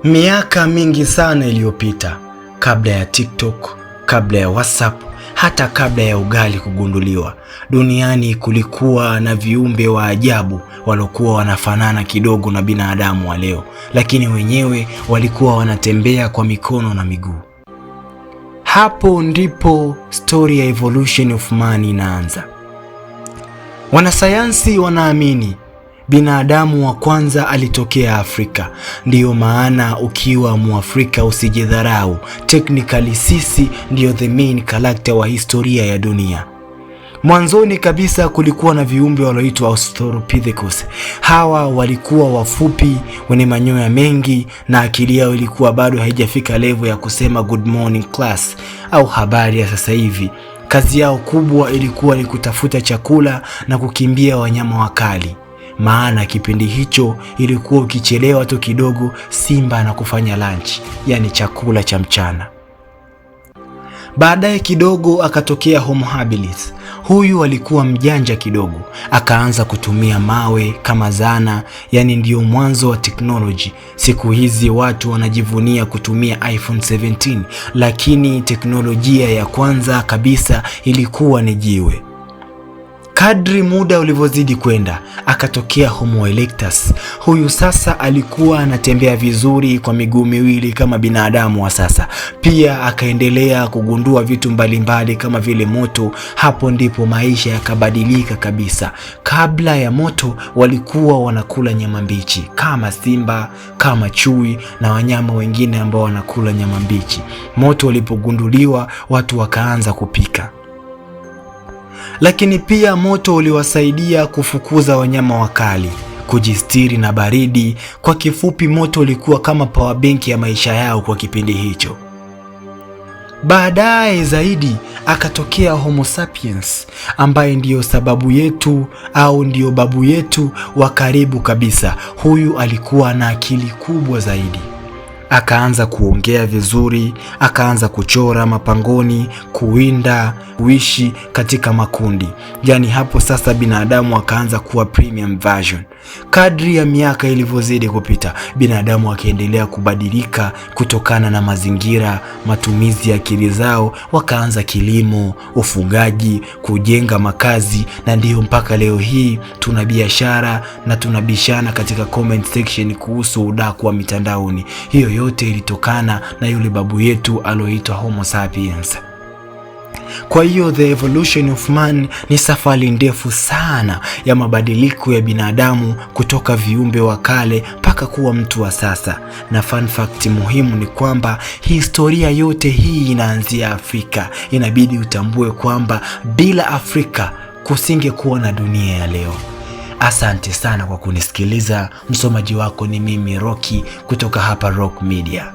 Miaka mingi sana iliyopita, kabla ya TikTok, kabla ya WhatsApp, hata kabla ya ugali kugunduliwa, duniani kulikuwa na viumbe wa ajabu waliokuwa wanafanana kidogo na binadamu wa leo, lakini wenyewe walikuwa wanatembea kwa mikono na miguu. Hapo ndipo story ya evolution of man inaanza. Wanasayansi wanaamini binadamu wa kwanza alitokea Afrika. Ndiyo maana ukiwa Muafrika usijidharau. Technically sisi ndiyo the main character wa historia ya dunia. Mwanzoni kabisa kulikuwa na viumbe walioitwa Australopithecus. Hawa walikuwa wafupi, wenye manyoya mengi na akili yao ilikuwa bado haijafika level ya kusema good morning class au habari ya sasa hivi. Kazi yao kubwa ilikuwa ni kutafuta chakula na kukimbia wanyama wakali. Maana kipindi hicho ilikuwa ukichelewa tu kidogo simba na kufanya lunch, yani chakula cha mchana. Baadaye kidogo akatokea Homo habilis. Huyu alikuwa mjanja kidogo, akaanza kutumia mawe kama zana, yani ndio mwanzo wa teknoloji. Siku hizi watu wanajivunia kutumia iPhone 17, lakini teknolojia ya kwanza kabisa ilikuwa ni jiwe. Kadri muda ulivyozidi kwenda, akatokea Homo erectus. Huyu sasa alikuwa anatembea vizuri kwa miguu miwili kama binadamu wa sasa. Pia akaendelea kugundua vitu mbalimbali kama vile moto. Hapo ndipo maisha yakabadilika kabisa. Kabla ya moto walikuwa wanakula nyama mbichi kama simba, kama chui na wanyama wengine ambao wanakula nyama mbichi. Moto ulipogunduliwa watu wakaanza kupika. Lakini pia moto uliwasaidia kufukuza wanyama wakali, kujistiri na baridi. Kwa kifupi, moto ulikuwa kama power bank ya maisha yao kwa kipindi hicho. Baadaye zaidi akatokea Homo sapiens ambaye ndiyo sababu yetu au ndiyo babu yetu wa karibu kabisa. Huyu alikuwa na akili kubwa zaidi. Akaanza kuongea vizuri, akaanza kuchora mapangoni, kuwinda, kuishi katika makundi. Yani hapo sasa binadamu akaanza kuwa premium version. Kadri ya miaka ilivyozidi kupita, binadamu akaendelea kubadilika kutokana na mazingira, matumizi ya akili zao. Wakaanza kilimo, ufugaji, kujenga makazi, na ndiyo mpaka leo hii tuna biashara na tunabishana katika comment section kuhusu udaku wa mitandaoni. Hiyo yote ilitokana na yule babu yetu aloitwa Homo sapiens. Kwa hiyo the evolution of man ni safari ndefu sana ya mabadiliko ya binadamu kutoka viumbe wa kale mpaka kuwa mtu wa sasa. Na fun fact muhimu ni kwamba historia yote hii inaanzia Afrika. Inabidi utambue kwamba bila Afrika kusingekuwa na dunia ya leo. Asante sana kwa kunisikiliza. Msomaji wako ni mimi Rocky kutoka hapa Rock Media.